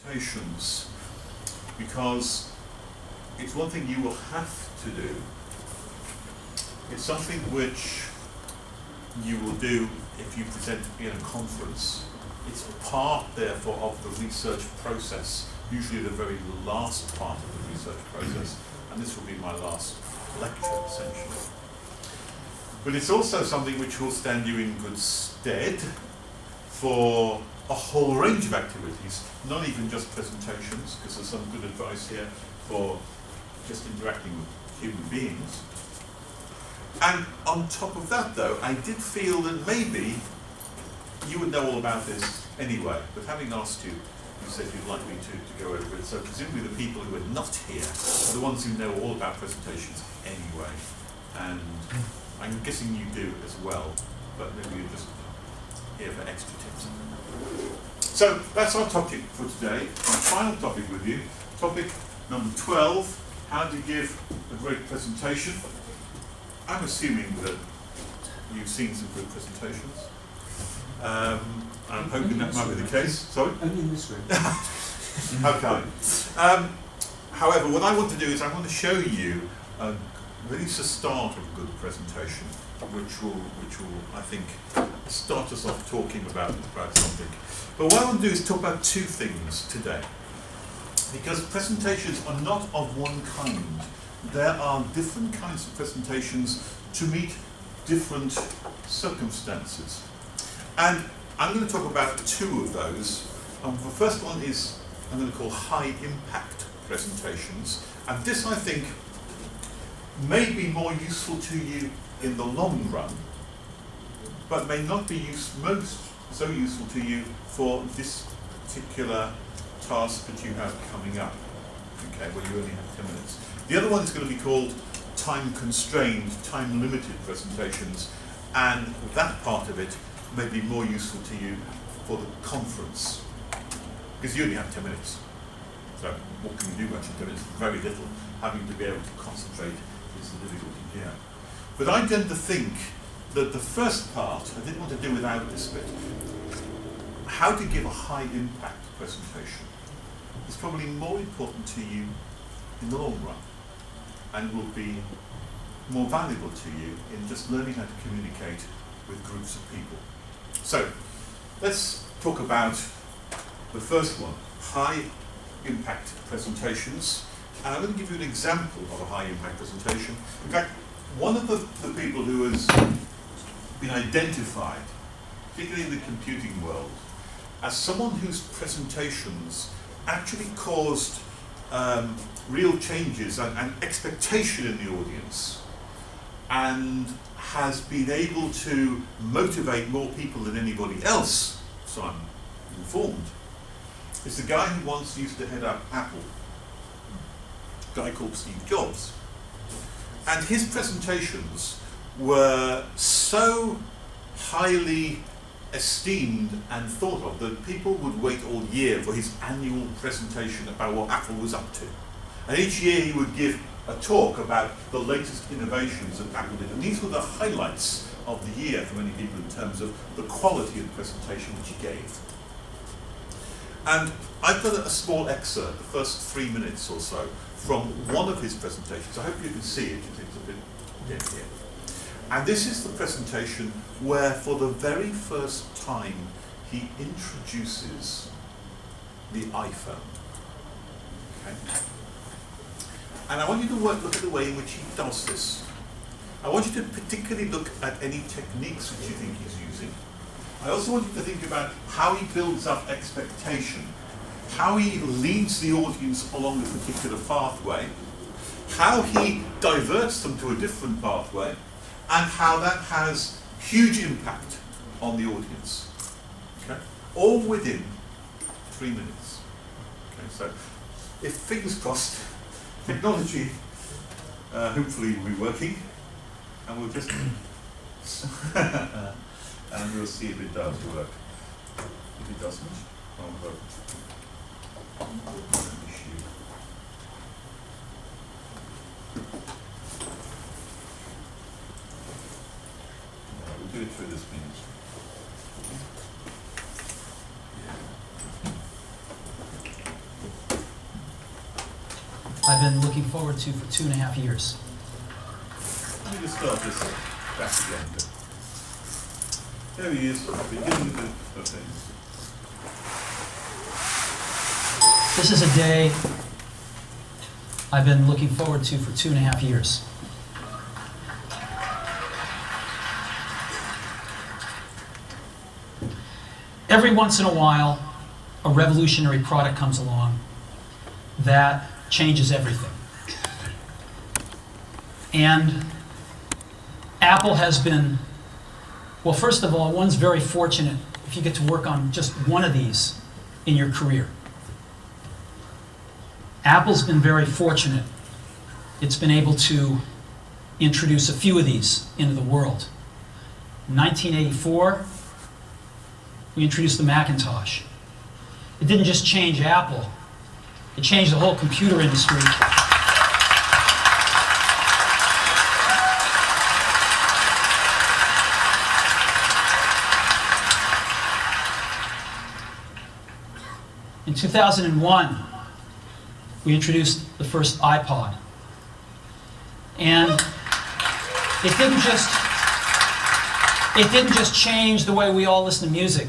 presentations, because it's one thing you will have to do. It's something which you will do if you present in a conference. It's part, therefore, of the research process, usually the very last part of the research process, and this will be my last lecture, essentially. But it's also something which will stand you in good stead for a whole range of activities, not even just presentations, because there's some good advice here for just interacting with human beings. And on top of that, though, I did feel that maybe you would know all about this anyway, but having asked you, you said you'd like me to go over it, so presumably the people who are not here are the ones who know all about presentations anyway, and I'm guessing you do as well, but maybe you're just here for extra tips. So that's our topic for today, our final topic with you, topic number 12, how to give a great presentation. I'm assuming that you've seen some good presentations. I'm hoping that might be the case. Sorry? Only in this room. Okay. However, what I want to do is I want to show you really the start of a good presentation, which will I think start us off talking about something. But what I want to do is talk about two things today, because presentations are not of one kind. There are different kinds of presentations to meet different circumstances. And I'm going to talk about two of those. The first one is I'm going to call high impact presentations. And this, I think, may be more useful to you in the long run, but may not be so useful to you for this particular task that you have coming up, okay, where you only have 10 minutes. The other one is going to be called time-constrained, time-limited presentations, and that part of it may be more useful to you for the conference, because you only have 10 minutes. So what can you do actually in 10 minutes? Very little. Having to be able to concentrate is the difficulty here. But I tend to think that the first part, I didn't want to do without this bit, how to give a high-impact presentation is probably more important to you in the long run, and will be more valuable to you in just learning how to communicate with groups of people. So, let's talk about the first one, high impact presentations. And I'm going to give you an example of a high impact presentation. In fact, one of the people who has been identified, particularly in the computing world, as someone whose presentations actually caused real changes and expectation in the audience, and has been able to motivate more people than anybody else, so I'm informed, is the guy who once used to head up Apple, a guy called Steve Jobs. And his presentations were so highly esteemed and thought of that people would wait all year for his annual presentation about what Apple was up to. And each year he would give a talk about the latest innovations that Apple did. And these were the highlights of the year for many people in terms of the quality of the presentation which he gave. And I've got a small excerpt, the first 3 minutes or so, from one of his presentations. I hope you can see it, it's a bit dim here. And this is the presentation where, for the very first time, he introduces the iPhone. Okay? And I want you to look at the way in which he does this. I want you to particularly look at any techniques which you think he's using. I also want you to think about how he builds up expectation, how he leads the audience along a particular pathway, how he diverts them to a different pathway, and how that has huge impact on the audience. Okay? All within 3 minutes. Okay, so if fingers crossed, technology hopefully will be working, and we'll just and we'll see if it does work. If it doesn't, I'll vote. We'll do it through this means. I've been looking forward to for 2.5 years. Let me just start this back again. There he is, beginning of things. This is a day I've been looking forward to for 2.5 years. Every once in a while, a revolutionary product comes along that changes everything. And Apple has been, well, first of all, one's very fortunate if you get to work on just one of these in your career. Apple's been very fortunate. It's been able to introduce a few of these into the world. In 1984, we introduced the Macintosh. It didn't just change Apple, it changed the whole computer industry. In 2001, we introduced the first iPod. And it didn't just change the way we all listen to music.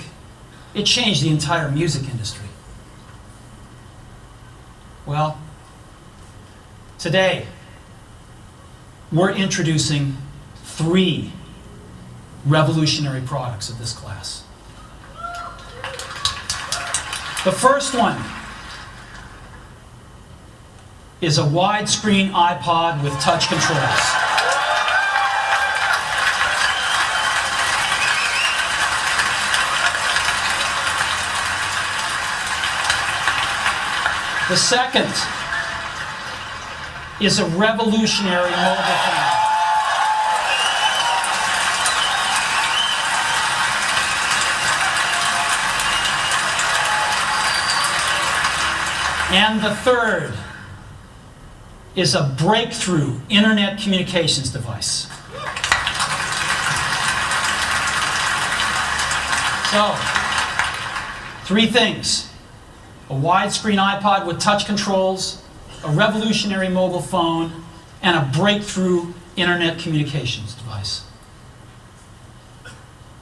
It changed the entire music industry. Well, today, we're introducing 3 revolutionary products of this class. The first one is a widescreen iPod with touch controls. The second is a revolutionary mobile phone. And the third is a breakthrough internet communications device. So, 3 things. A widescreen iPod with touch controls, a revolutionary mobile phone, and a breakthrough internet communications device.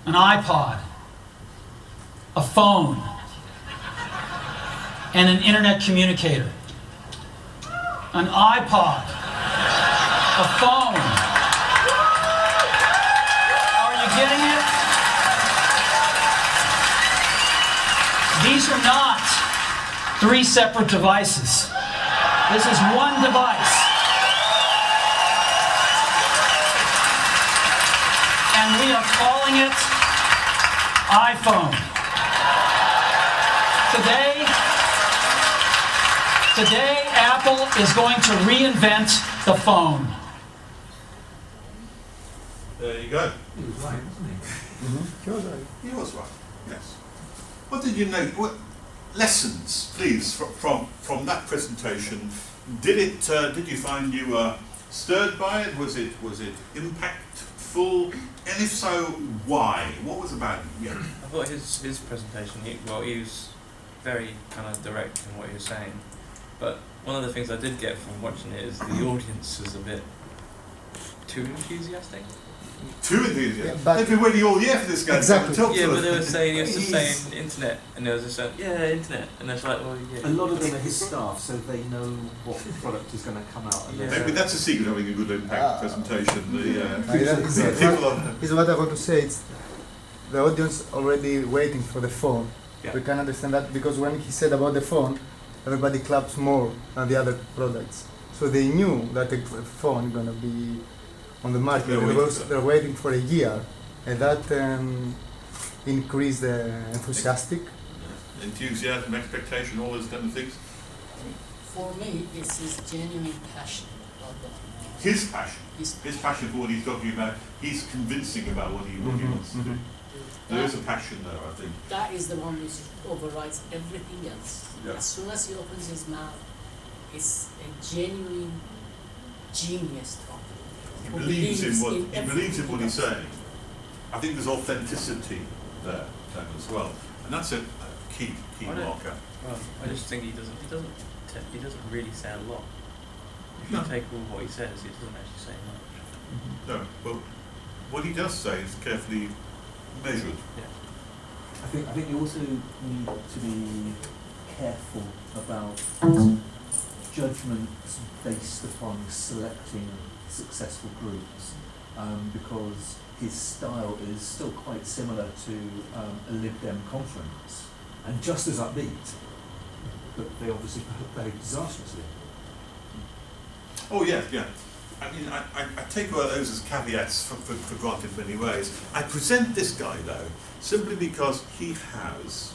An iPod, a phone, and an internet communicator. An iPod, a phone. Are you getting it? These are not 3 separate devices. This is one device. And we are calling it iPhone. Today, Apple is going to reinvent the phone. There you go. He was right, wasn't he? He was right. He was right, yes. What did you know? What lessons, please, from that presentation? Did you find you were stirred by it? Was it impactful? And if so, why? What was about it? Yeah. I thought his presentation, he was very kind of direct in what he was saying. But one of the things I did get from watching it is the audience was a bit too enthusiastic. Too enthusiastic? Yeah, but they've been waiting all year for this guy exactly. to talk Yeah, to but us. they were saying, he was just saying internet, and they was just saying, yeah, internet. And it's like, well, yeah. A lot of them are his staff, so they know what product is going to come out. And Yeah. Maybe that's a secret of having a good impact presentation. Is what I want to say. It's the audience already waiting for the phone. Yeah. We can understand that because when he said about the phone, everybody claps more than the other products. So they knew that the phone is going to be on the market. They're waiting for a year, and that increased the enthusiastic. Enthusiasm, expectation, all those kind of things. For me, it's his genuine passion about the His passion. His passion for what he's talking about. He's convincing about what he wants to do. There is a passion there, I think. That is the one which overrides everything else. Yeah. As soon as he opens his mouth, it's a genuine genius talk. He Who believes in what everything he's does. saying. I think there's authenticity there as well, and that's a key I don't- marker. Well, I just think he doesn't really say a lot. If you No. take all what he says, he doesn't actually say much. No, well, what he does say is carefully measured. I think you also need to be careful about judgments based upon selecting successful groups, because his style is still quite similar to a Lib Dem conference, and just as upbeat, but they obviously behaved disastrously. Oh yeah, yeah. I mean, I take all those as caveats for granted in many ways. I present this guy though simply because he has,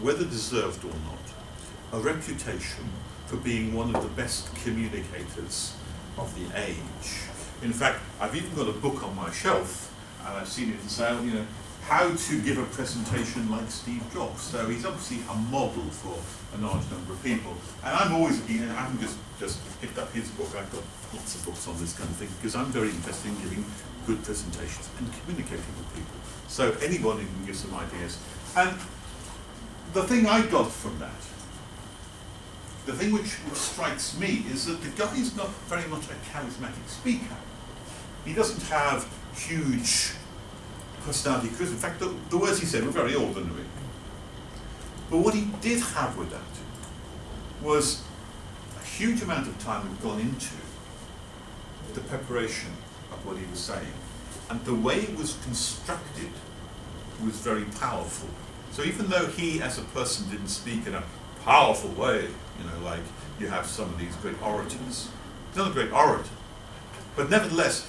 whether deserved or not, a reputation for being one of the best communicators of the age. In fact, I've even got a book on my shelf, and I've seen it in sale, you know, how to give a presentation like Steve Jobs. So he's obviously a model for a large number of people. And I'm always, you know, I haven't just picked up his book, I've got lots of books on this kind of thing, because I'm very interested in giving good presentations and communicating with people. So anybody can give some ideas. And the thing I got from that, the thing which strikes me is that the guy is not very much a charismatic speaker. He doesn't have huge personality charisma. In fact, the words he said were very ordinary. But what he did have with that was a huge amount of time had gone into the preparation of what he was saying. And the way it was constructed was very powerful. So even though he as a person didn't speak in a powerful way, you know, like you have some of these great orators, he's not a great orator. But nevertheless,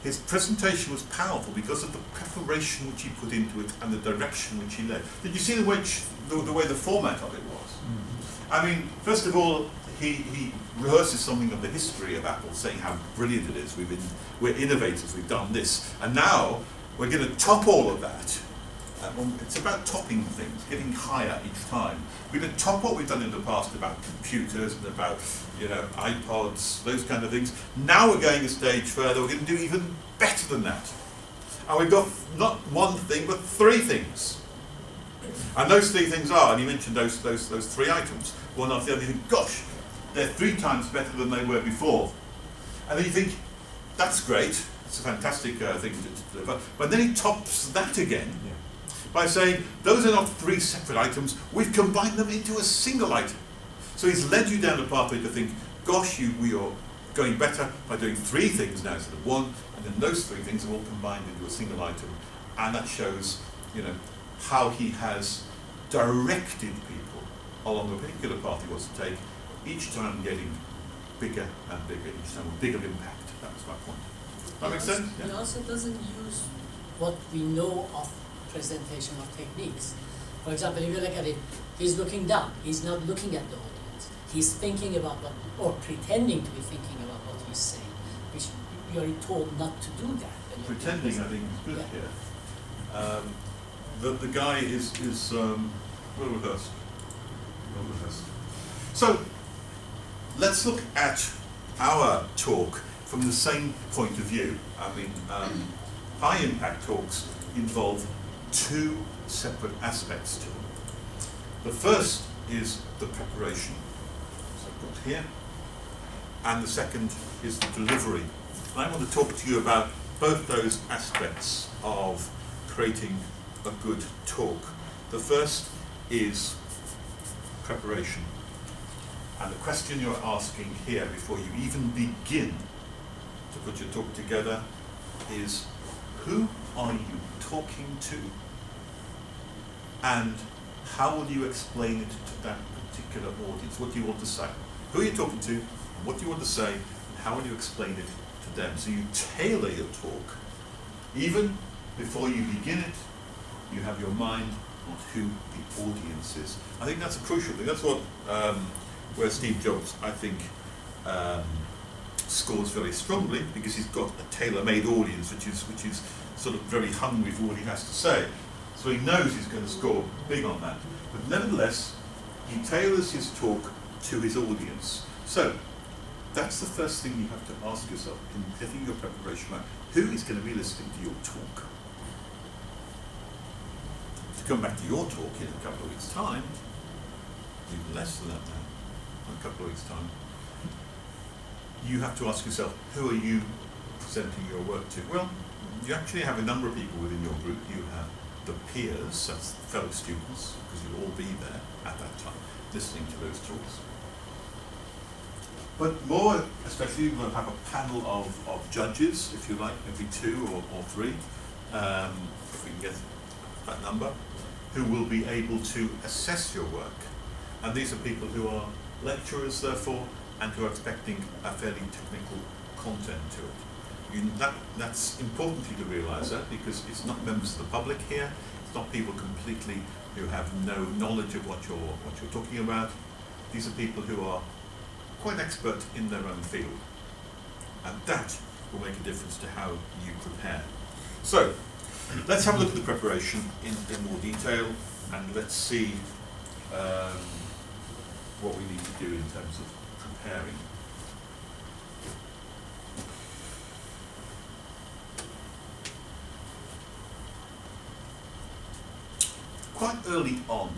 his presentation was powerful because of the preparation which he put into it and the direction which he led. Did you see the way the format of it was? I mean, first of all, he rehearses something of the history of Apple, saying how brilliant it is. We're innovators. We've done this, and now we're going to top all of that. It's about topping things, getting higher each time. We're going to top what we've done in the past about computers and about, you know, iPods, those kind of things. Now we're going a stage further. We're going to do even better than that. And we've got not one thing, but three things. And those three things are, and you mentioned those three items, one after the other. You think, gosh, they're 3 times better than they were before. And then you think, that's great. It's a fantastic thing to deliver. But then he tops that again. Yeah. By saying, those are not 3 separate items, we've combined them into a single item. So he's led you down the pathway to think, gosh, we are going better by doing 3 things now instead of 1, and then those 3 things are all combined into a single item. And that shows, you know, how he has directed people along a particular path he wants to take, each time getting bigger and bigger, each time with bigger impact. That was my point. That makes sense? He also doesn't use what we know of presentation of techniques. For example, if you look at it, he's looking down. He's not looking at the audience. He's thinking about what, or pretending to be thinking about what he's saying, which you are told not to do that. Pretending, I think, is good Yeah. here. The guy is well rehearsed. Well rehearsed. So let's look at our talk from the same point of view. I mean, high impact talks involve 2 separate aspects to them. The first is the preparation, so I've got here, and the second is the delivery. And I want to talk to you about both those aspects of creating a good talk. The first is preparation. And the question you're asking here before you even begin to put your talk together is, who are you talking to? And how will you explain it to that particular audience? What do you want to say? Who are you talking to? What do you want to say? And how will you explain it to them? So you tailor your talk. Even before you begin it, you have your mind on who the audience is. I think that's a crucial thing. That's what where Steve Jobs, I think, scores very strongly, because he's got a tailor-made audience which is sort of very hungry for what he has to say. So he knows he's going to score big on that. But nevertheless, he tailors his talk to his audience. So that's the first thing you have to ask yourself in getting your preparation right. Who is going to be listening to your talk? To come back to your talk in a couple of weeks' time, even less than that now, in a couple of weeks' time, you have to ask yourself, who are you presenting your work to? Well, you actually have a number of people within your group. You have the peers, that's fellow students, because you'll all be there at that time, listening to those talks. But more especially, we'll have a panel of judges, if you like, maybe 2 or 3, if we can get that number, who will be able to assess your work. And these are people who are lecturers, therefore, and who are expecting a fairly technical content to it. That's important for you to realise that, because it's not members of the public here, it's not people completely who have no knowledge of what you're talking about. These are people who are quite expert in their own field, and that will make a difference to how you prepare. So, let's have a look at the preparation in more detail, and let's see what we need to do in terms of preparing. Quite early on,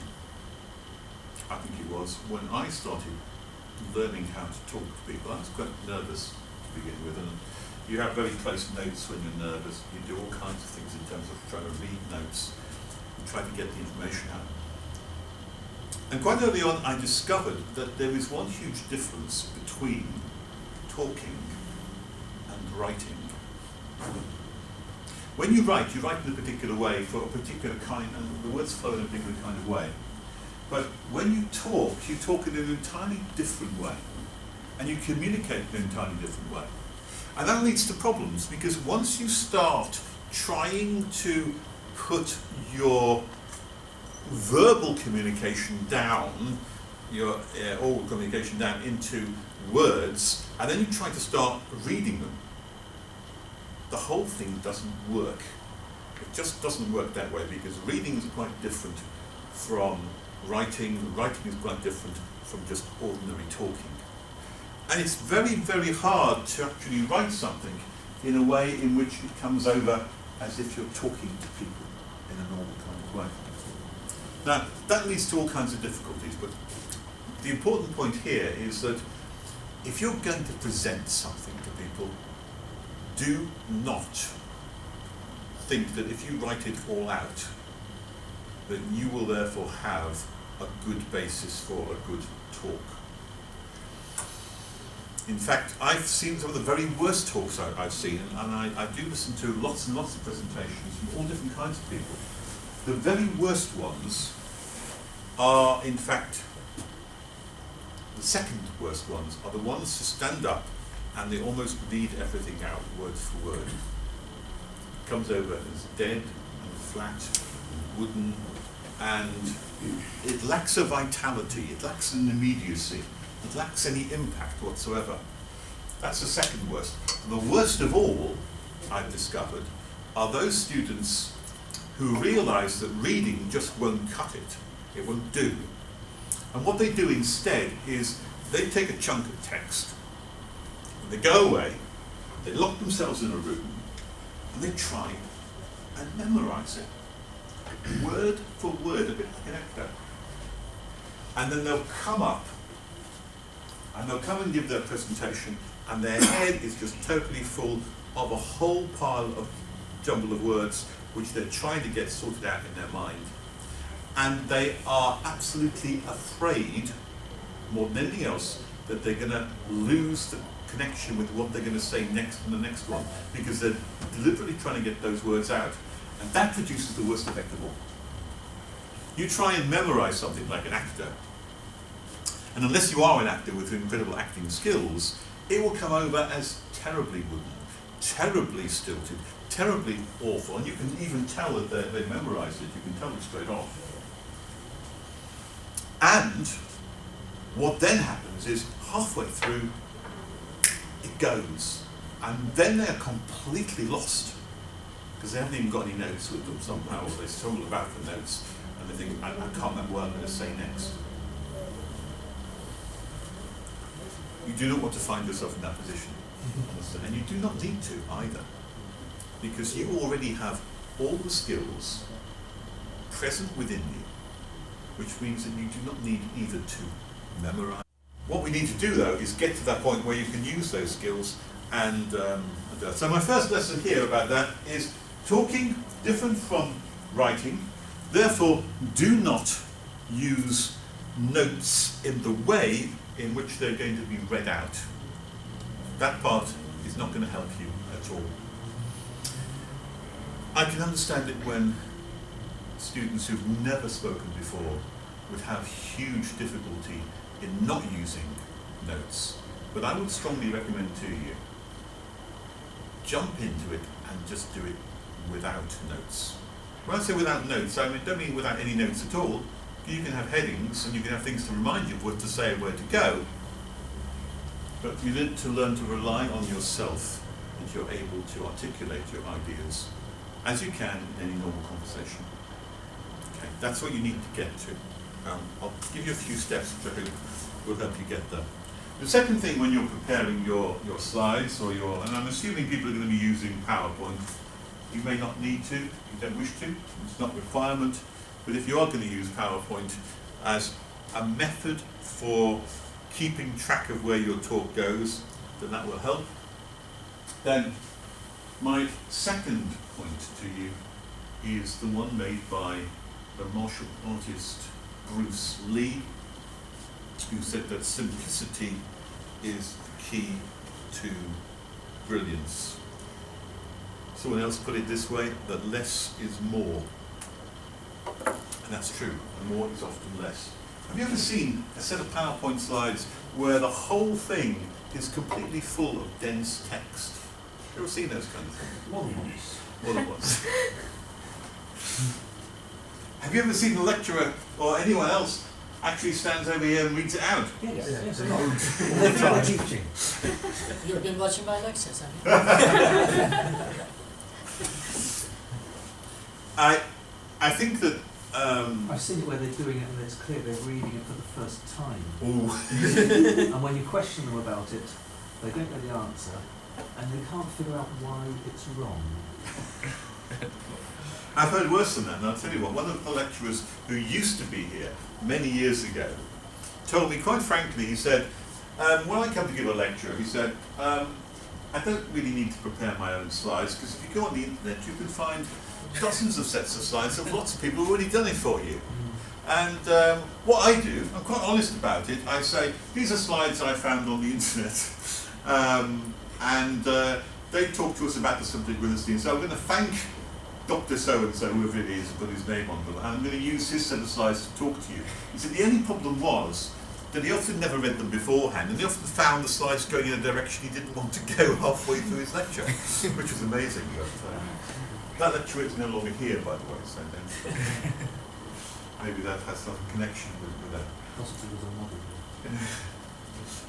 I think it was, when I started learning how to talk to people, I was quite nervous to begin with, and you have very close notes when you're nervous. You do all kinds of things in terms of trying to read notes and try to get the information out. And quite early on, I discovered that there is one huge difference between talking and writing. When you write in a particular way for a particular kind, and the words flow in a particular kind of way. But when you talk in an entirely different way, and you communicate in an entirely different way. And that leads to problems, because once you start trying to put your verbal communication down, your oral communication down into words, and then you try to start reading them, the whole thing doesn't work. It just doesn't work that way, because reading is quite different from writing. Writing is quite different from just ordinary talking. And it's very, very hard to actually write something in a way in which it comes over as if you're talking to people in a normal kind of way. Now, that leads to all kinds of difficulties, but the important point here is that if you're going to present something to people, do not think that if you write it all out, that you will therefore have a good basis for a good talk. In fact, I've seen some of the very worst talks I've seen, and I do listen to lots and lots of presentations from all different kinds of people. The very worst ones are, in fact, the second worst ones are the ones who stand up and they almost read everything out word for word. It comes over as dead and flat and wooden, and it lacks a vitality, it lacks an immediacy, it lacks any impact whatsoever. That's the second worst. The worst of all, I've discovered, are those students who realise that reading just won't cut it. It won't do. And what they do instead is they take a chunk of text, and they go away, they lock themselves in a room, and they try and memorise it, word for word, a bit like an actor. And then they'll come up, and they'll come and give their presentation, and their head is just totally full of a whole pile of jumble of words which they're trying to get sorted out in their mind. And they are absolutely afraid, more than anything else, that they're going to lose the connection with what they're going to say next in the next one, because they're deliberately trying to get those words out. And that produces the worst effect of all. You try and memorize something like an actor, and unless you are an actor with incredible acting skills, it will come over as terribly wooden, terribly stilted, terribly awful, and you can even tell that they memorized it. You can tell it straight off. And what then happens is, halfway through, it goes, and then they're completely lost, because they haven't even got any notes with them somehow, or they stumble about the notes, and they think, I can't remember what I'm going to say next. You do not want to find yourself in that position, honestly, and you do not need to either, because you already have all the skills present within you, which means that you do not need either to memorize What we need to do, though, is get to that point where you can use those skills and so my first lesson here about that is talking different from writing. Therefore, do not use notes in the way in which they're going to be read out. That part is not going to help you at all. I can understand it when students who've never spoken before would have huge difficulty in not using notes. But I would strongly recommend to you, jump into it and just do it without notes. When I say without notes, I don't mean without any notes at all. You can have headings and you can have things to remind you of what to say and where to go. But you need to learn to rely on yourself and you're able to articulate your ideas as you can in any normal conversation. Okay, that's what you need to get to. I'll give you a few steps which I hope will help you get there. The second thing when you're preparing your slides or and I'm assuming people are going to be using PowerPoint, you may not need to, you don't wish to, it's not a requirement, but if you are going to use PowerPoint as a method for keeping track of where your talk goes, then that will help. Then my second point to you is the one made by the martial artist Bruce Lee, who said that simplicity is the key to brilliance. Someone else put it this way, that less is more. And that's true, and more is often less. Have you ever seen a set of PowerPoint slides where the whole thing is completely full of dense text? Have you ever seen those kind of things? More than once. More than once. Have you ever seen a lecturer or anyone else actually stands over here and reads it out? Yes, a lot. All the time. Teaching. You've been watching my lectures, have you? I think that I've seen it where they're doing it and it's clear they're reading it for the first time. ooh, And when you question them about it, they don't know the answer and they can't figure out why it's wrong. I've heard worse than that, and I'll tell you what, one of the lecturers who used to be here many years ago told me quite frankly, he said, when I come to give a lecture, he said, I don't really need to prepare my own slides, because if you go on the internet you can find dozens of sets of slides of lots of people who've already done it for you. And what I do, I'm quite honest about it, I say, these are slides I found on the internet. They talk to us about the subject we're listening. So I'm going to thank Dr. So-and-so, whoever it is, put his name on them, and I'm going to use his set of slides to talk to you. He said the only problem was that he often never read them beforehand, and he often found the slides going in a direction he didn't want to go halfway through his lecture, which was amazing. But, that lecturer is no longer here, by the way, so then maybe that has some connection with that. Possibly was a model.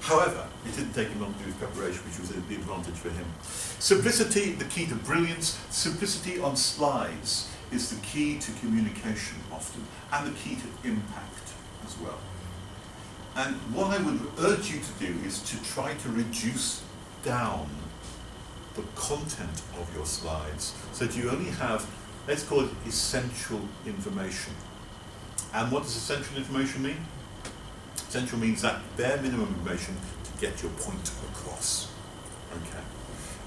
However, it didn't take him long to do his preparation, which was the advantage for him. Simplicity, the key to brilliance. Simplicity on slides is the key to communication often, and the key to impact as well. And what I would urge you to do is to try to reduce down the content of your slides so that you only have, let's call it essential information. And what does essential information mean? Essential means that bare minimum information to get your point across. Okay.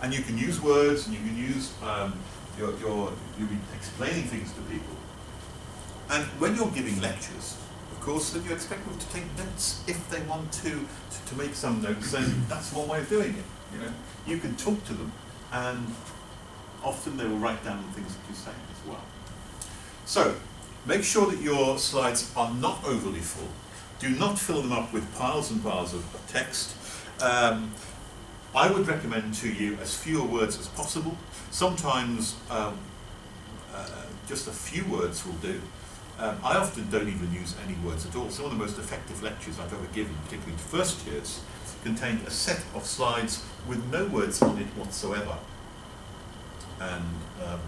And you can use words, and you can use you'll be explaining things to people. And when you're giving lectures, of course, then you expect them to take notes if they want to make some notes. Then that's one way of doing it. You know, you can talk to them, and often they will write down the things that you say as well. So make sure that your slides are not overly full. Do not fill them up with piles and piles of text. I would recommend to you as fewer words as possible. Sometimes just a few words will do. I often don't even use any words at all. Some of the most effective lectures I've ever given, particularly to first years, contained a set of slides with no words on it whatsoever. And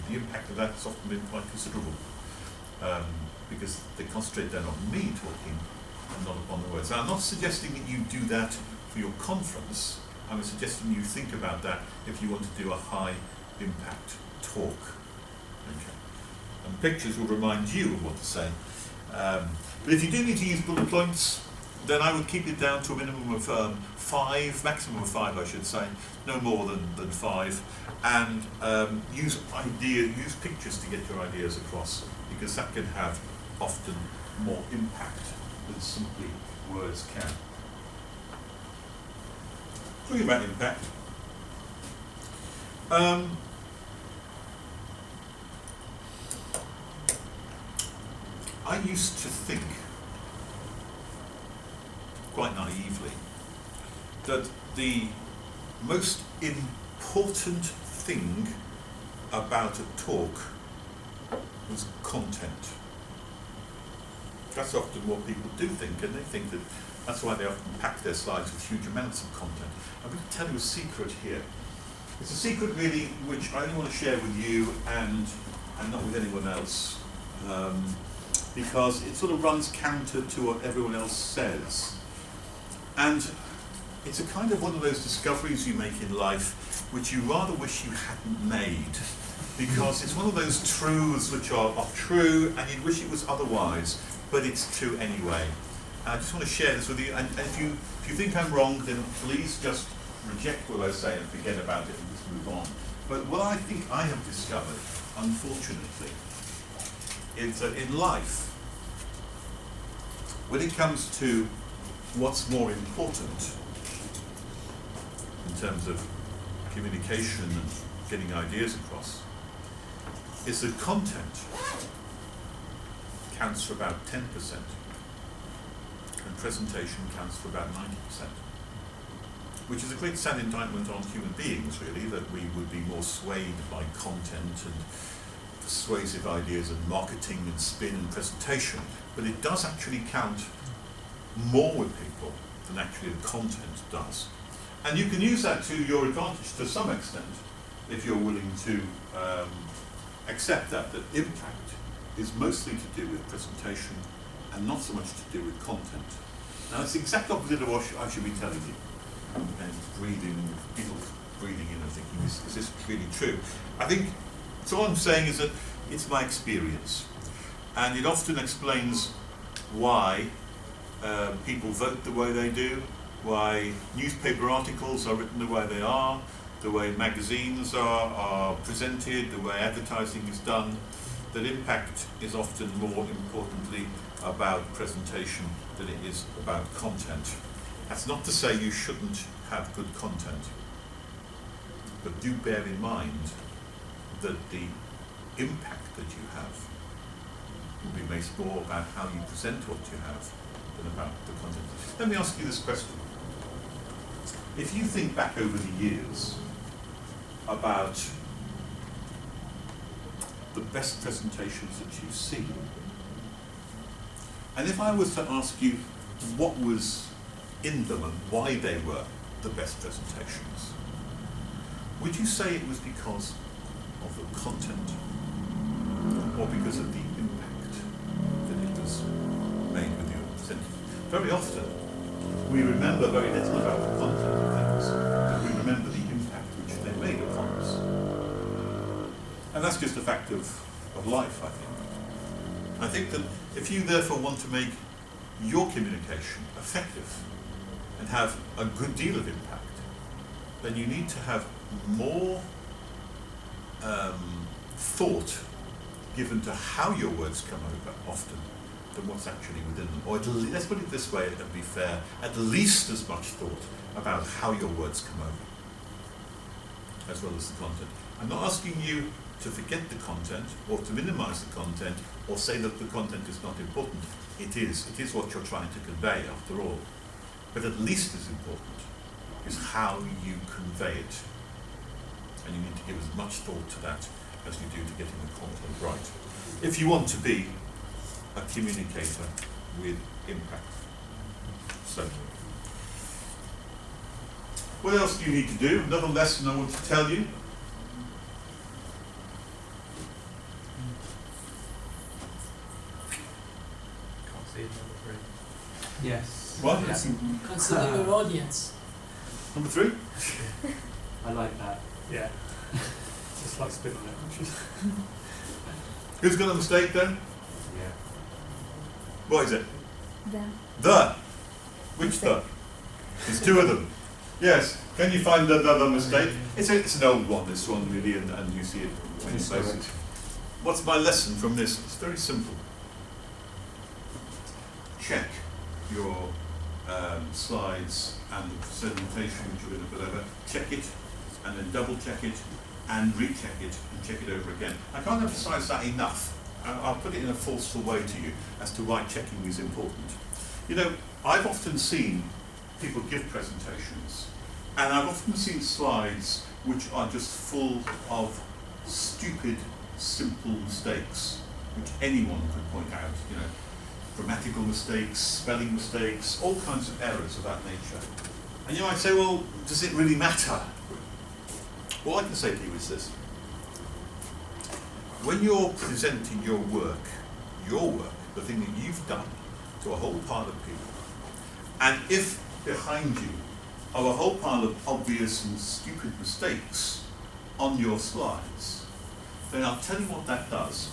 the impact of that has often been quite considerable, because they concentrate then on me talking and not upon the words. Now, I'm not suggesting that you do that for your conference. I'm suggesting you think about that if you want to do a high impact talk. Okay. And pictures will remind you of what to say. But if you do need to use bullet points, then I would keep it down to a minimum of 5, maximum of 5 I should say, no more than 5, and use pictures to get your ideas across, because that can have often more impact than simply words can. Talking about impact, I used to think, quite naively, that the most important thing about a talk was content. That's often what people do think, and they think that that's why they often pack their slides with huge amounts of content. I'm going to tell you a secret here. It's a secret really which I only want to share with you and not with anyone else, because it sort of runs counter to what everyone else says. And it's a kind of one of those discoveries you make in life which you rather wish you hadn't made, because it's one of those truths which are true and you'd wish it was otherwise, but it's true anyway. I just want to share this with you, and if you think I'm wrong, then please just reject what I say and forget about it and just move on. But what I think I have discovered, unfortunately, is that in life, when it comes to what's more important in terms of communication and getting ideas across, is that content counts for about 10%, and presentation counts for about 90%, which is a great sad indictment on human beings, really, that we would be more swayed by content and persuasive ideas and marketing and spin and presentation, but it does actually count more with people than actually the content does. And you can use that to your advantage to some extent if you're willing to accept that impact is mostly to do with presentation and not so much to do with content. Now it's the exact opposite of what I should be telling you. And people breathing in and thinking, is this really true? I think, so what I'm saying is that it's my experience. And it often explains why people vote the way they do, why newspaper articles are written the way they are, the way magazines are presented, the way advertising is done, that impact is often more importantly about presentation than it is about content. That's not to say you shouldn't have good content, but do bear in mind that the impact that you have will be based more about how you present what you have than about the content. Let me ask you this question. If you think back over the years about the best presentations that you've seen, and if I was to ask you what was in them and why they were the best presentations, would you say it was because of the content or because of the impact that it was made with your presenting? Very often we remember very little about the content of things, but we remember the impact which they made upon us. And that's just a fact of life, I think. I think that if you therefore want to make your communication effective and have a good deal of impact, then you need to have more thought given to how your words come over often than what's actually within them. Or let's put it this way, and be fair, at least as much thought about how your words come over, as well as the content. I'm not asking you to forget the content, or to minimize the content, or say that the content is not important. It is what you're trying to convey, after all. But at least as important is how you convey it. And you need to give as much thought to that as you do to getting the content right, if you want to be a communicator with impact. So, what else do you need to do? Another lesson I want to tell you. Can't see it, number 3. Yes. What? Yeah. Consider your audience. Number 3? I like that. Yeah. Just like spin on it. Who's got a mistake then? Yeah. What is it? Them. The. Which the? There's two of them. Yes. Can you find another mistake? It's an old one, this one really, and you see it in many places. What's my lesson from this? It's very simple. Check your slides and the presentation which you're going to put over. Check it, and then double check it, and recheck it, and check it over again. I can't emphasize that enough. I'll put it in a forceful way to you as to why checking is important. You know, I've often seen people give presentations, and I've often seen slides which are just full of stupid, simple mistakes, which anyone could point out, you know, grammatical mistakes, spelling mistakes, all kinds of errors of that nature. And you might say, well, does it really matter? All I can say to you is this. When you're presenting your work, the thing that you've done, to a whole pile of people, and if behind you are a whole pile of obvious and stupid mistakes on your slides, then I'll tell you what that does.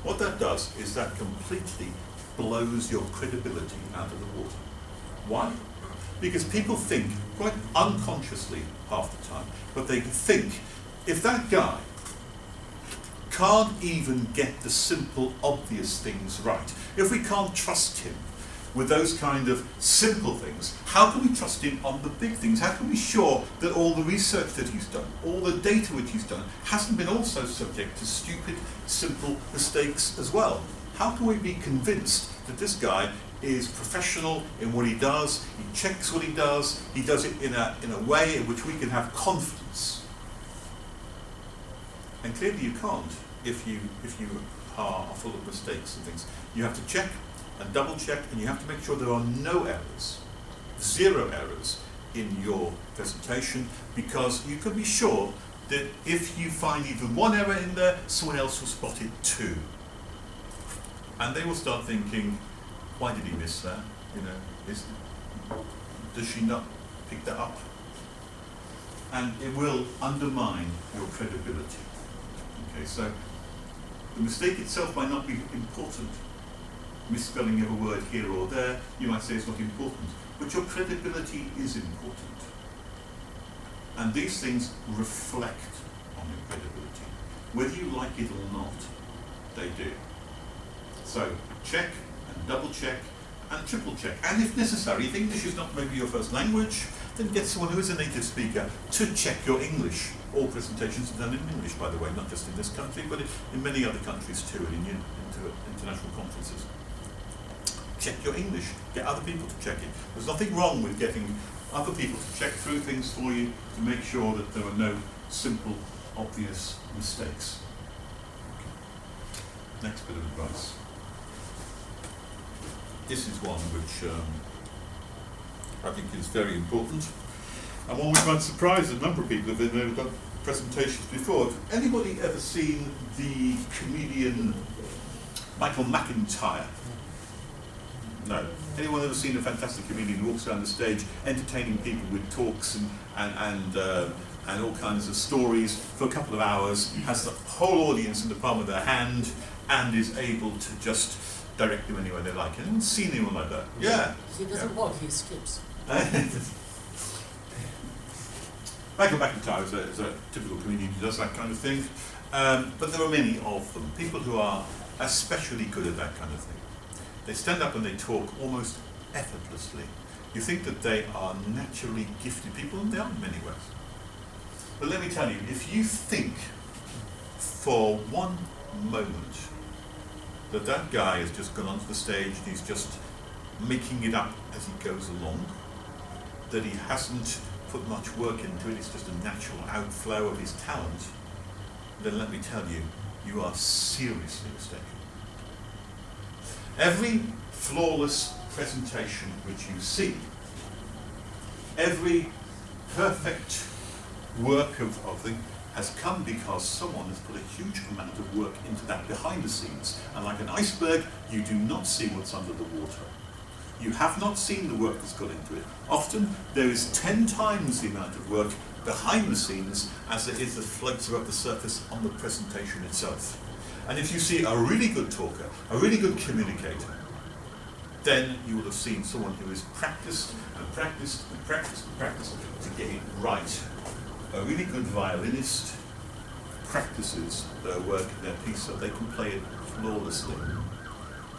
What that does is that completely blows your credibility out of the water. Why? Because people think, quite unconsciously half the time, but they think, if that guy can't even get the simple, obvious things right, if we can't trust him with those kind of simple things, how can we trust him on the big things? How can we be sure that all the research that he's done, all the data which he's done, hasn't been also subject to stupid, simple mistakes as well? How can we be convinced that this guy is professional in what he does, he checks what he does it in a way in which we can have confidence? And clearly you can't if you are full of mistakes and things. You have to check and double check, and you have to make sure there are no errors, zero errors in your presentation, because you can be sure that if you find even one error in there, someone else will spot it too. And they will start thinking, why did he miss that? You know, does she not pick that up? And it will undermine your credibility. Okay, so the mistake itself might not be important. Misspelling of a word here or there, you might say it's not important, but your credibility is important. And these things reflect on your credibility. Whether you like it or not, they do. So check and double check and triple check. And if necessary, if English is not maybe your first language, then get someone who is a native speaker to check your English. All presentations are done in English, by the way, not just in this country, but in many other countries too, and in international conferences. Check your English, get other people to check it. There's nothing wrong with getting other people to check through things for you to make sure that there are no simple, obvious mistakes. Okay. Next bit of advice. This is one which I think is very important, and one which might surprise a number of people if they've never done presentations before. Have anybody ever seen the comedian Michael McIntyre? No. Anyone ever seen a fantastic comedian who walks around the stage entertaining people with talks and all kinds of stories for a couple of hours, has the whole audience in the palm of their hand, and is able to just direct them anywhere they like? Anyone seen anyone like that? Yeah. He doesn't walk, he skips. Michael McIntyre is a typical comedian who does that kind of thing, but there are many of them, people who are especially good at that kind of thing. They stand up and they talk almost effortlessly. You think that they are naturally gifted people, and they are in many ways. But let me tell you, if you think for one moment that that guy has just gone onto the stage and he's just making it up as he goes along, that he hasn't put much work into it, it's just a natural outflow of his talent, then let me tell you, you are seriously mistaken. Every flawless presentation which you see, every perfect work of thing has come because someone has put a huge amount of work into that behind the scenes. And like an iceberg, you do not see what's under the water. You have not seen the work that's gone into it. Often there is 10 times the amount of work behind the scenes as there is that floats above the surface on the presentation itself. And if you see a really good talker, a really good communicator, then you will have seen someone who has practiced and practiced and practiced and practiced to get it right. A really good violinist practices their work and their piece so they can play it flawlessly.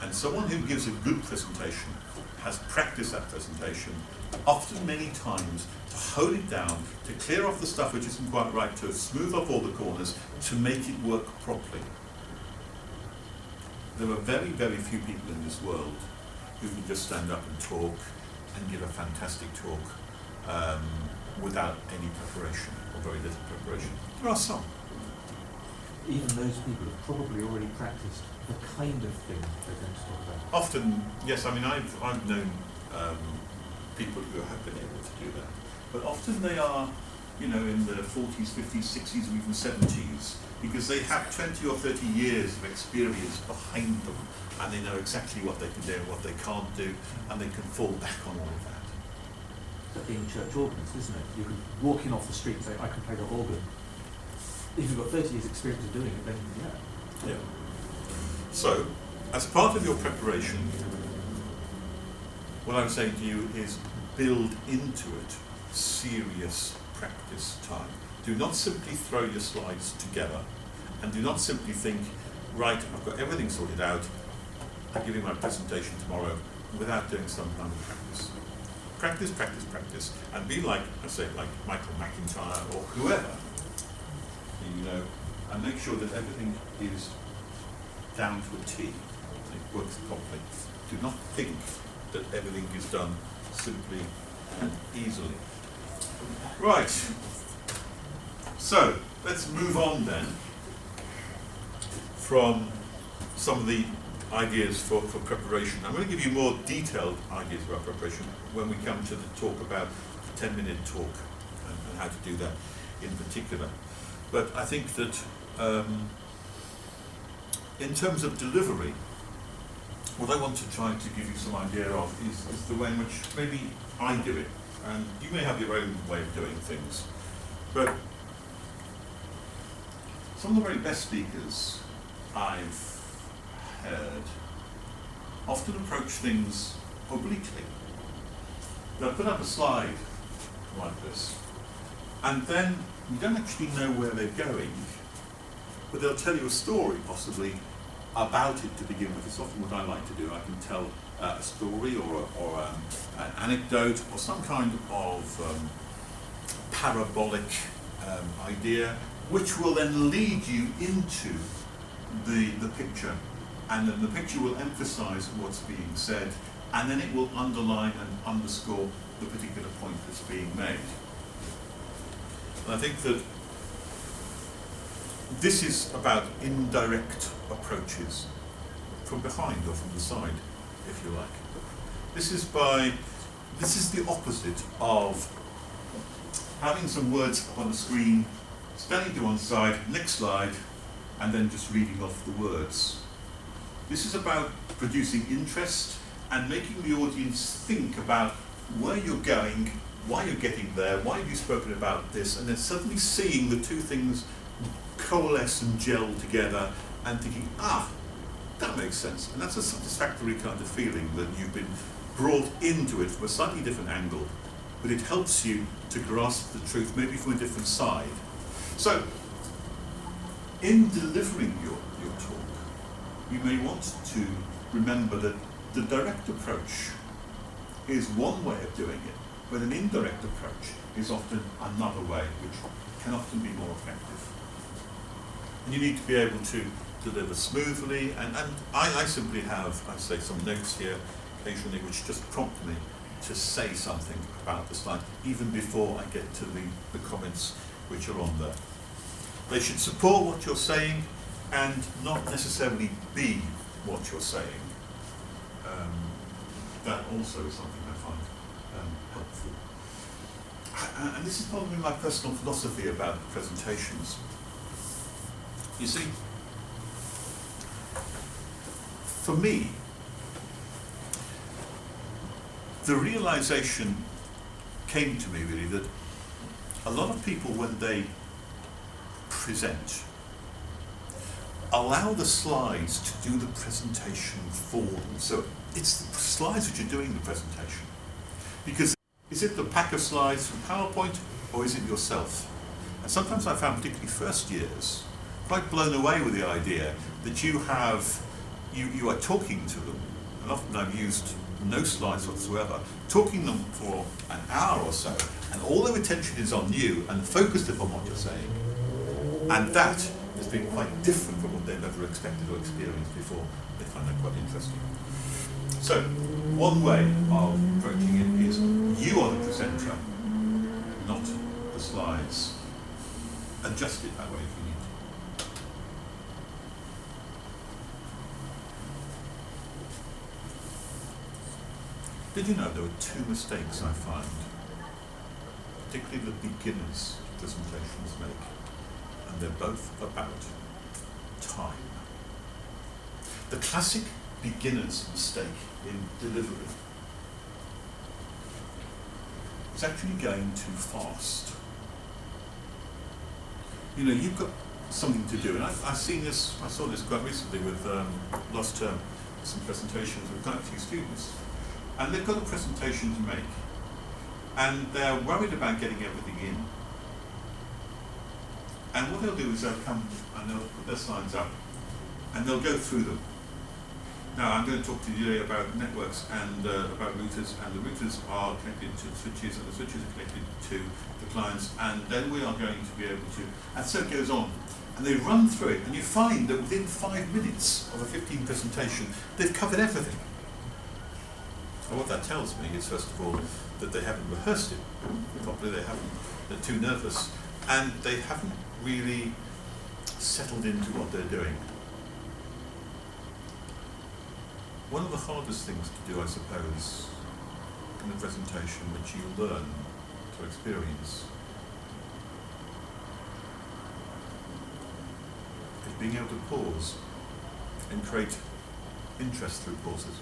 And someone who gives a good presentation has practiced that presentation often many times to hone it down, to clear off the stuff which isn't quite right, to smooth off all the corners, to make it work properly. There are very, very few people in this world who can just stand up and talk and give a fantastic talk without any preparation or very little preparation. There are some. Even those people have probably already practiced the kind of thing they're going to talk about. Often, yes, I mean, I've known people who have been able to do that, but often they are, you know, in the 40s, 50s, 60s, or even 70s, because they have 20 or 30 years of experience behind them, and they know exactly what they can do and what they can't do, and they can fall back on all of that. Like being church organist, isn't it? You can walk in off the street and say, I can play the organ. If you've got 30 years experience of doing it, then yeah. Yeah. So, as part of your preparation, what I'm saying to you is build into it serious practice time. Do not simply throw your slides together, and do not simply think, right, I've got everything sorted out, I'm giving my presentation tomorrow, without doing some kind of practice. Practice, practice, practice, and be like, I say, like Michael McIntyre or whoever, you know, and make sure that everything is down to a T, it works properly. Do not think that everything is done simply and easily. Right, so let's move on then from some of the ideas for preparation. I'm going to give you more detailed ideas about preparation when we come to the talk about the 10-minute talk and how to do that in particular. But I think that in terms of delivery, what I want to try to give you some idea of is the way in which maybe I do it. And you may have your own way of doing things. But some of the very best speakers I've heard often approach things obliquely. They'll put up a slide like this, and then you don't actually know where they're going, but they'll tell you a story possibly about it to begin with. It's often what I like to do. I can tell a story or an anecdote or some kind of parabolic idea, which will then lead you into the picture, and then the picture will emphasize what's being said, and then it will underline and underscore the particular point that's being made. And I think that this is about indirect approaches from behind or from the side, if you like. This is the opposite of having some words up on the screen, standing to one side, next slide, and then just reading off the words. This is about producing interest and making the audience think about where you're going, why you're getting there, why have you spoken about this, and then suddenly seeing the two things coalesce and gel together and thinking, that makes sense. And that's a satisfactory kind of feeling that you've been brought into it from a slightly different angle, but it helps you to grasp the truth maybe from a different side. So, in delivering your talk, you may want to remember that the direct approach is one way of doing it, but an indirect approach is often another way, which can often be more effective. And you need to be able to deliver smoothly, and I simply have, I say, some notes here occasionally which just prompt me to say something about the slide, even before I get to the comments which are on there. They should support what you're saying and not necessarily be what you're saying. That also is something I find helpful. And this is probably my personal philosophy about presentations. You see, for me, the realization came to me really that a lot of people, when they present, allow the slides to do the presentation for them. So it's the slides which are doing the presentation. Because is it the pack of slides from PowerPoint or is it yourself? And sometimes I found, particularly first years, quite blown away with the idea that you are talking to them, and often I've used no slides whatsoever, talking them for an hour or so, and all their attention is on you and focused upon what you're saying. And that has been quite different from what they've ever expected or experienced before. They find that quite interesting. So, one way of approaching it is you are the presenter, not the slides. Adjust it that way if you need to. Did you know there were two mistakes I find, particularly the beginners presentations make, and they're both about time. The classic beginner's mistake in delivery is actually going too fast. You know, you've got something to do, and I've seen this, I saw this quite recently with last term, some presentations with quite a few students. And they've got a presentation to make, and they're worried about getting everything in. And what they'll do is they'll come and they'll put their slides up, and they'll go through them. Now, I'm going to talk to you today about networks and about routers, and the routers are connected to the switches, and the switches are connected to the clients, and then we are going to be able to, and so it goes on. And they run through it, and you find that within 5 minutes of a 15 presentation, they've covered everything. And what that tells me is, first of all, that they haven't rehearsed it properly, they're too nervous, and they haven't really settled into what they're doing. One of the hardest things to do, I suppose, in a presentation which you learn to experience is being able to pause and create interest through pauses.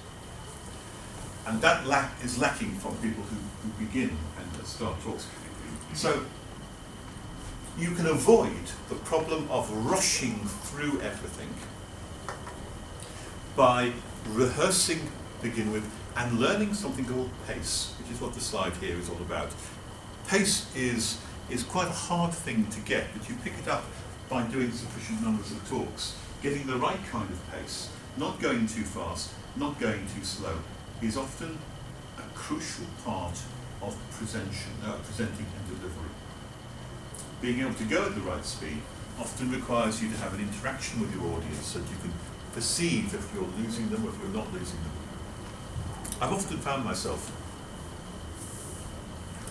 And that is lacking from people who begin and start talks. So you can avoid the problem of rushing through everything by rehearsing to begin with and learning something called pace, which is what the slide here is all about. Pace is quite a hard thing to get, but you pick it up by doing sufficient numbers of talks, getting the right kind of pace, not going too fast, not going too slow, is often a crucial part of presenting and delivery. Being able to go at the right speed often requires you to have an interaction with your audience so that you can perceive if you're losing them or if you're not losing them. I've often found myself,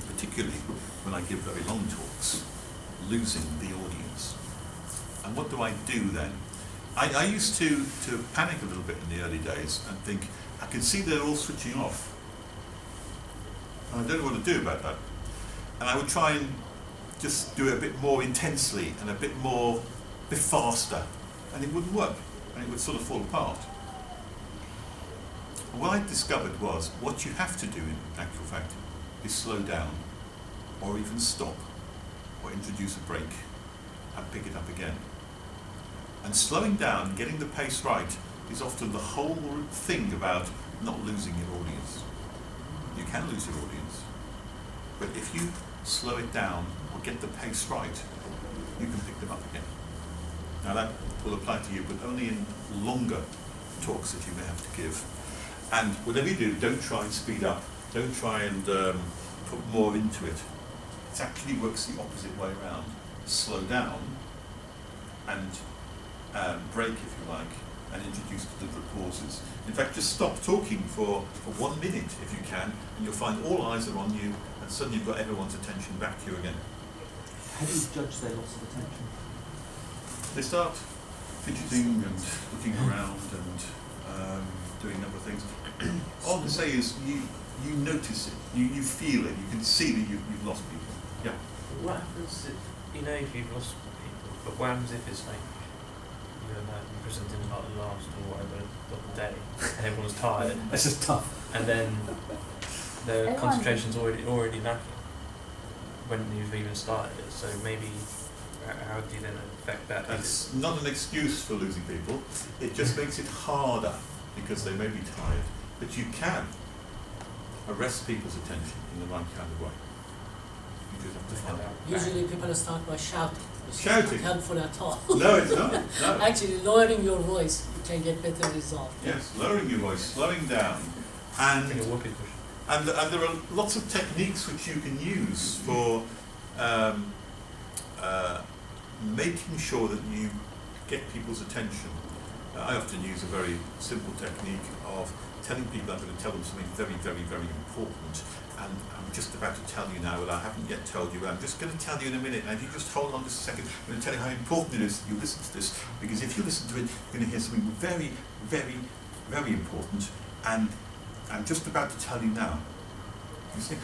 particularly when I give very long talks, losing the audience. And what do I do then? I used to panic a little bit in the early days and think, I can see they're all switching off. And I don't know what to do about that. And I would try and just do it a bit more intensely and a bit faster. And it wouldn't work. And it would sort of fall apart. And what I discovered was, what you have to do in actual fact is slow down, or even stop, or introduce a break, and pick it up again. And slowing down, getting the pace right, is often the whole thing about not losing your audience. You can lose your audience, but if you slow it down or get the pace right, you can pick them up again. Now that will apply to you, but only in longer talks that you may have to give. And whatever you do, don't try and speed up. Don't try and put more into it. It actually works the opposite way around. Slow down and break, if you like, and introduce deliberate pauses. In fact, just stop talking for 1 minute if you can, and you'll find all eyes are on you, and suddenly you've got everyone's attention back to you again. How do you judge their loss of attention? They start fidgeting and looking around and doing other things. All I can say is you notice it, you feel it, you can see that you've lost people. Yeah. What happens if, if you've lost people, but what happens if it's like, you presented about the last or whatever of the day, and everyone's tired, This is tough. and then the concentration's already lacking when you've even started it, so maybe how do you then affect that? That's not an excuse for losing people. It just makes it harder because they may be tired. But you can arrest people's attention in the right kind of way. You just have to find out. Usually people start by shouting. It's Shouting? not helpful at all. No, it's not. No. Actually, lowering your voice, you can get better results. Yes, lowering your voice, slowing down, and Like a whoopee cushion. and there are lots of techniques which you can use for making sure that you get people's attention. I often use a very simple technique of telling people I'm going to tell them something very, very, very important, and I'm just about to tell you now, but I haven't yet told you, but I'm just going to tell you in a minute, and if you just hold on just a second, I'm going to tell you how important it is that you listen to this, because if you listen to it, you're going to hear something very, very, very important, and I'm just about to tell you now. You see?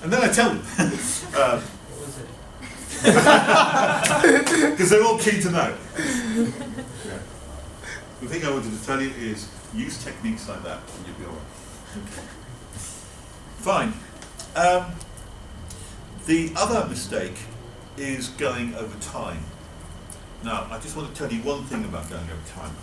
And then I tell them. What was it? Because they're all keen to know. Yeah. The thing I wanted to tell you is use techniques like that and you'll be all right. Fine. The other mistake is going over time. Now, I just want to tell you one thing about going over time.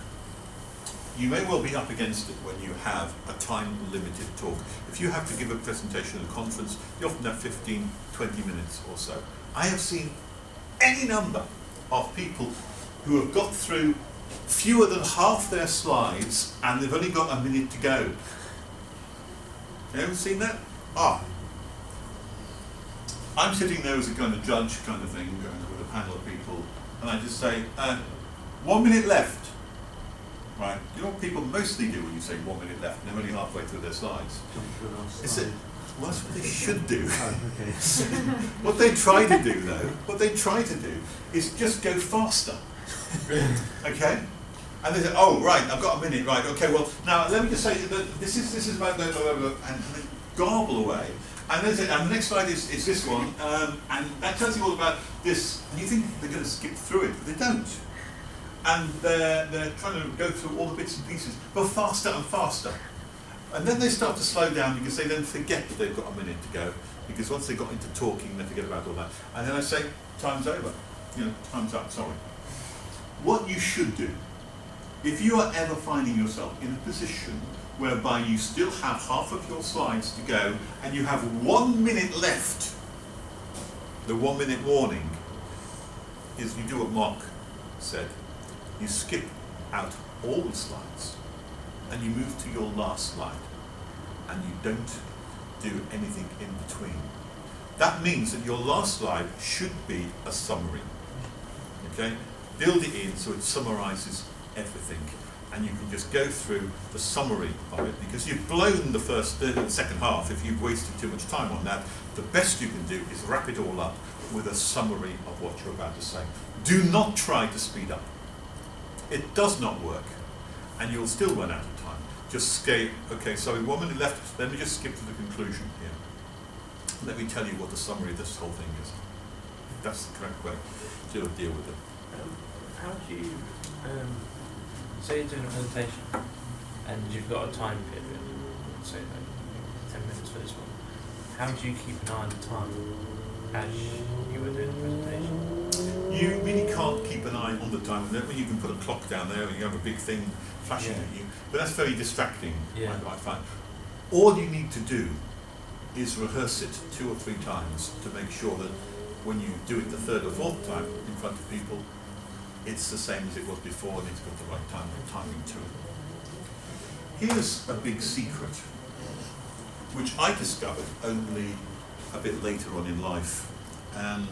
You may well be up against it when you have a time-limited talk. If you have to give a presentation at a conference, you often have 15, 20 minutes or so. I have seen any number of people who have got through fewer than half their slides and they've only got a minute to go. You ever seen that? I'm sitting there as a kind of judge kind of thing, with a panel of people, and I just say, 1 minute left. Right, you know what people mostly do when you say 1 minute left and they're only halfway through their slides? Is it? Well, that's what they should do. What they try to do, is just go faster. Okay? And they say, oh, right, I've got a minute, right, okay, well, now let me just say that this is about blah, blah, blah, and they garble away. And then say, and the next slide is this one, and that tells you all about this, and you think they're going to skip through it, but they don't. And they're trying to go through all the bits and pieces, but faster and faster. And then they start to slow down because they then forget that they've got a minute to go, because once they got into talking, they forget about all that. And then I say, time's over. Time's up, sorry. What you should do, if you are ever finding yourself in a position whereby you still have half of your slides to go, and you have 1 minute left, the 1 minute warning is you do what Mark said. You skip out all the slides and you move to your last slide and you don't do anything in between. That means that your last slide should be a summary. Okay? Build it in so it summarizes everything and you can just go through the summary of it, because you've blown the second half if you've wasted too much time on that. The best you can do is wrap it all up with a summary of what you're about to say. Do not try to speed up. It does not work, and you'll still run out of time. Just skip, okay, sorry, 1 minute left, let me just skip to the conclusion here. Let me tell you what the summary of this whole thing is. That's the correct way to deal with it. How do you, say you're doing a presentation, and you've got a time period, say like 10 minutes for this one, how do you keep an eye on the time as you were doing the presentation? You really can't keep an eye on the time. You can put a clock down there and you have a big thing flashing at you, but that's very distracting, I find. All you need to do is rehearse it 2 or 3 times to make sure that when you do it the 3rd or 4th time in front of people, it's the same as it was before and it's got the right timing to it. Here's a big secret, which I discovered only a bit later on in life, and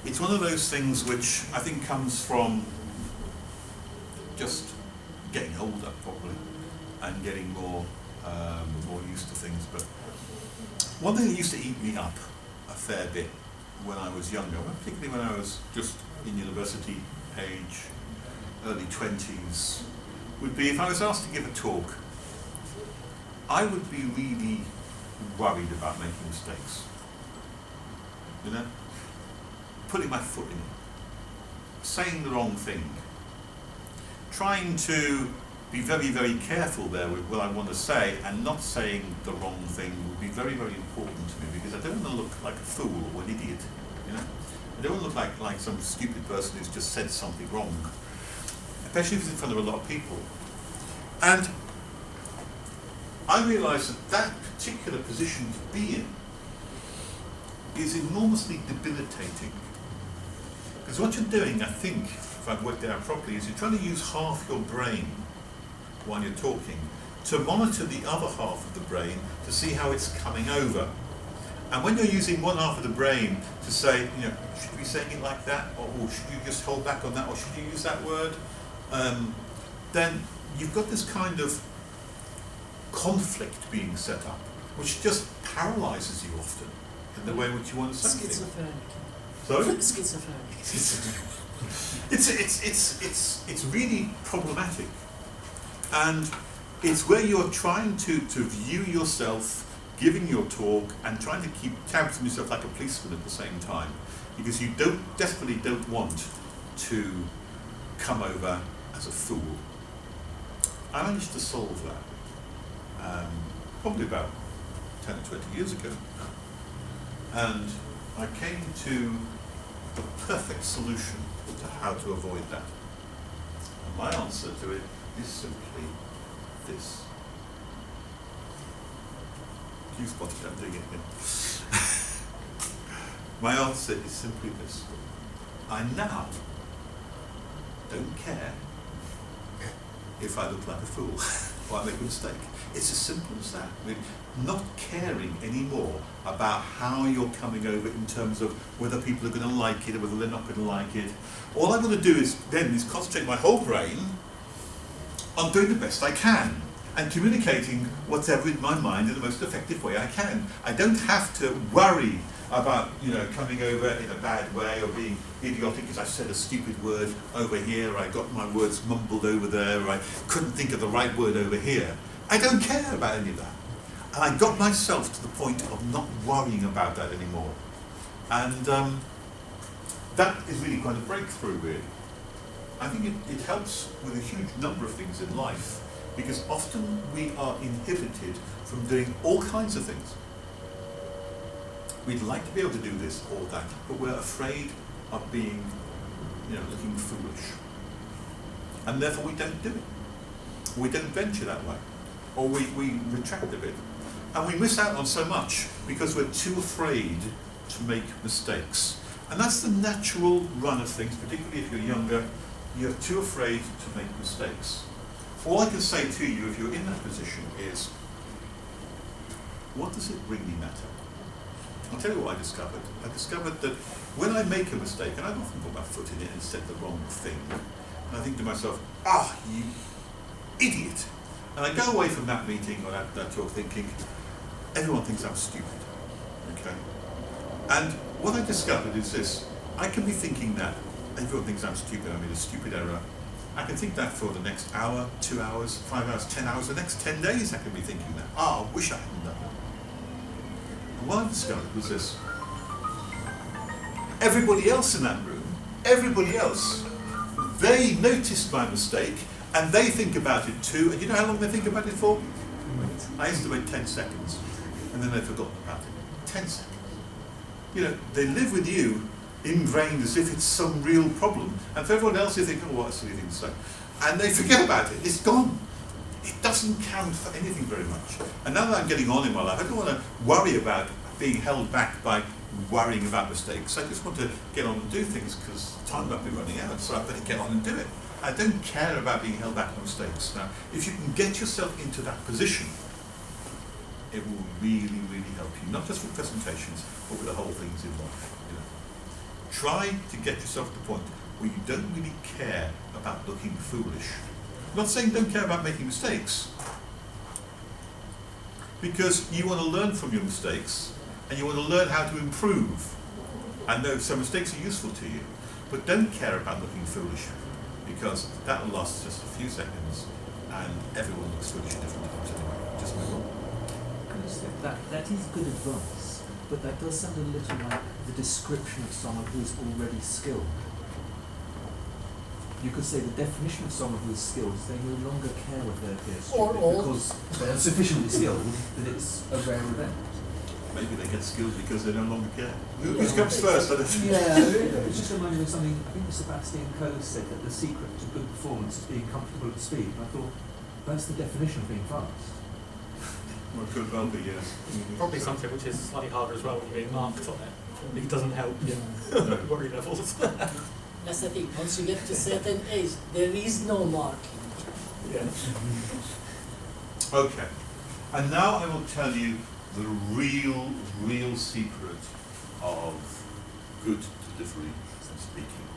it's one of those things which I think comes from just getting older, probably, and getting more used to things. But one thing that used to eat me up a fair bit when I was younger, particularly when I was just in university age, early 20s, would be if I was asked to give a talk, I would be really worried about making mistakes. Putting my foot in it, saying the wrong thing, trying to be very, very careful there with what I want to say, and not saying the wrong thing would be very, very important to me, because I don't want to look like a fool or an idiot. You know, I don't want to look like some stupid person who's just said something wrong, especially if it's in front of a lot of people. And I realise that particular position to be in is enormously debilitating. Because what you're doing, I think, if I've worked it out properly, is you're trying to use half your brain while you're talking to monitor the other half of the brain to see how it's coming over. And when you're using one half of the brain to say, you know, should you be saying it like that, or should you just hold back on that, or should you use that word, then you've got this kind of conflict being set up, which just paralyses you often in the way in which you want to say things. Schizophrenic. Sorry? Schizophrenic. It's really problematic, and it's where you're trying to view yourself giving your talk and trying to keep tabs on yourself like a policeman at the same time, because you desperately don't want to come over as a fool. I managed to solve that probably about 10 or 20 years ago, and I came to the perfect solution to how to avoid that. And my answer to it is simply this. You spotted I'm doing it again. My answer is simply this. I now don't care if I look like a fool or I make a mistake. It's as simple as that. I mean, not caring anymore about how you're coming over in terms of whether people are going to like it or whether they're not going to like it. All I'm going to do is concentrate my whole brain on doing the best I can and communicating whatever in my mind in the most effective way I can. I don't have to worry about, you know, coming over in a bad way or being idiotic because I said a stupid word over here, I got my words mumbled over there, or I couldn't think of the right word over here. I don't care about any of that. And I got myself to the point of not worrying about that anymore. And that is really quite a breakthrough, really. I think it helps with a huge number of things in life, because often we are inhibited from doing all kinds of things. We'd like to be able to do this or that, but we're afraid of being, you know, looking foolish. And therefore we don't do it. We don't venture that way. Or we retract a bit. And we miss out on so much because we're too afraid to make mistakes. And that's the natural run of things, particularly if you're younger. You're too afraid to make mistakes. All I can say to you, if you're in that position, is, what does it really matter? I'll tell you what I discovered. I discovered that when I make a mistake, and I've often put my foot in it and said the wrong thing, and I think to myself, you idiot. And I go away from that meeting or that talk thinking, everyone thinks I'm stupid. Okay? And what I discovered is this: I can be thinking that everyone thinks I'm stupid, I made a stupid error. I can think that for the next hour, 2 hours, 5 hours, 10 hours, the next 10 days I can be thinking that. I wish I hadn't done it. And what I discovered was this: everybody else in that room, everybody else, they noticed my mistake and they think about it too. And you know how long they think about it for? I estimate 10 seconds. And then they've forgotten about it. 10 seconds. You know, they live with you ingrained as if it's some real problem. And for everyone else, you think, what a silly thing to say. And they forget about it. It's gone. It doesn't count for anything very much. And now that I'm getting on in my life, I don't want to worry about being held back by worrying about mistakes. I just want to get on and do things because time might be running out, so I better get on and do it. I don't care about being held back by mistakes. Now, if you can get yourself into that position, it will really, really help you, not just with presentations, but with the whole things in life. You know. Try to get yourself to the point where you don't really care about looking foolish. I'm not saying don't care about making mistakes, because you want to learn from your mistakes and you want to learn how to improve. And so mistakes are useful to you, but don't care about looking foolish, because that will last just a few seconds and everyone looks foolish at different times anyway. Just move on. That is good advice, but that does sound a little like the description of someone who is already skilled. You could say the definition of someone who is skilled is they no longer care whether they're stupid Or old. because they are sufficiently skilled that it's a rare event. maybe they get skilled because they no longer care. Who comes first? I don't know. Yeah, it's just reminded me of something. I think Sebastian Coe said that the secret to good performance is being comfortable at speed. And I thought that's the definition of being fast. Well, it could well be, yes. Probably something which is slightly harder as well when you're being marked on it. It doesn't help your worry levels. That's the thing. Once you get to a certain age, there is no marking. Yeah. Okay. And now I will tell you the real secret of good delivery and speaking.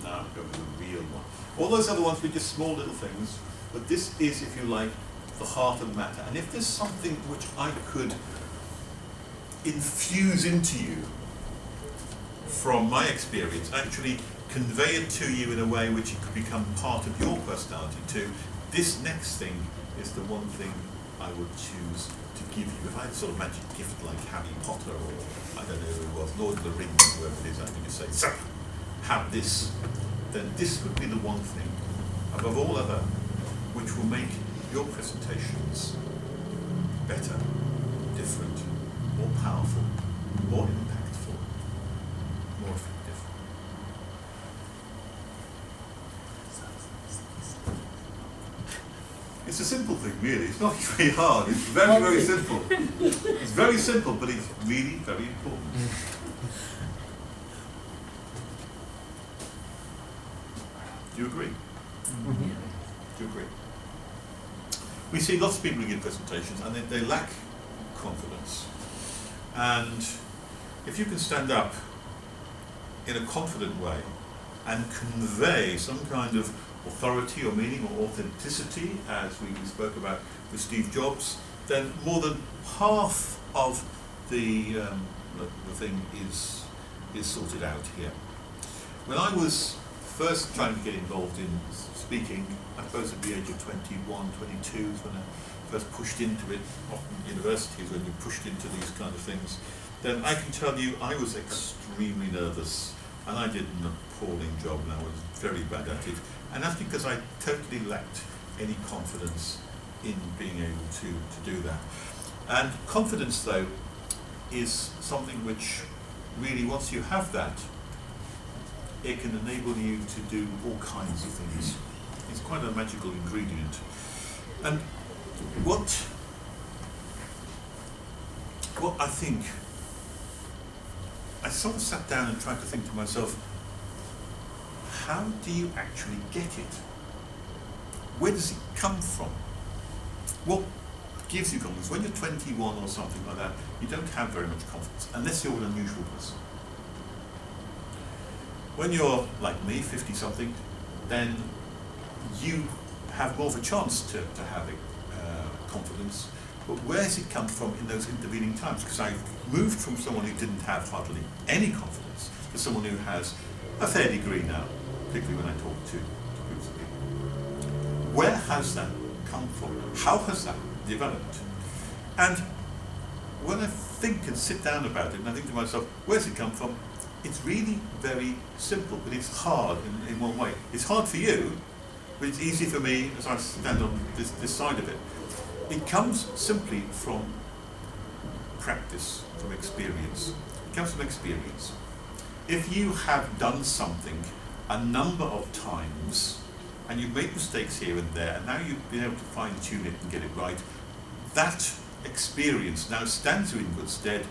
Now I'm going to the real one. All those other ones were just small little things, but this is, if you like, the heart of the matter. And if there's something which I could infuse into you from my experience, actually convey it to you in a way which it could become part of your personality too, this next thing is the one thing I would choose to give you. If I had a sort of magic gift like Harry Potter or, I don't know who it was, Lord of the Rings, whoever it is, I can just say, so, have this, then this would be the one thing, above all other, which will make your presentations better, different, more powerful, more impactful, more effective. It's a simple thing, really. It's not very hard. It's very, very simple. It's very simple, but it's really very important. Do you agree? Mm-hmm. Do you agree? We see lots of people who give presentations and they lack confidence. And if you can stand up in a confident way and convey some kind of authority or meaning or authenticity, as we spoke about with Steve Jobs, then more than half of the thing is sorted out here. When I was first trying to get involved in speaking, I suppose at the age of 21, 22 is when I first pushed into it, often universities when you pushed into these kind of things, then I can tell you I was extremely nervous and I did an appalling job and I was very bad at it. And that's because I totally lacked any confidence in being able to do that. And confidence, though, is something which really, once you have that, it can enable you to do all kinds of things. It's quite a magical ingredient. And what I think, I sort of sat down and tried to think to myself, how do you actually get it? Where does it come from? What gives you confidence? When you're 21 or something like that, you don't have very much confidence, unless you're an unusual person. When you're like me, 50-something, then you have more of a chance to have confidence. But where has it come from in those intervening times? Because I moved from someone who didn't have hardly any confidence to someone who has a fair degree now, particularly when I talk to groups of people. Where has that come from? How has that developed? And when I think and sit down about it and I think to myself, where's it come from? It's really very simple, but it's hard in one way. It's hard for you, but it's easy for me as I stand on this side of it. It comes simply from practice, from experience. It comes from experience. If you have done something a number of times, and you've made mistakes here and there, and now you've been able to fine-tune it and get it right, that experience now stands you in good stead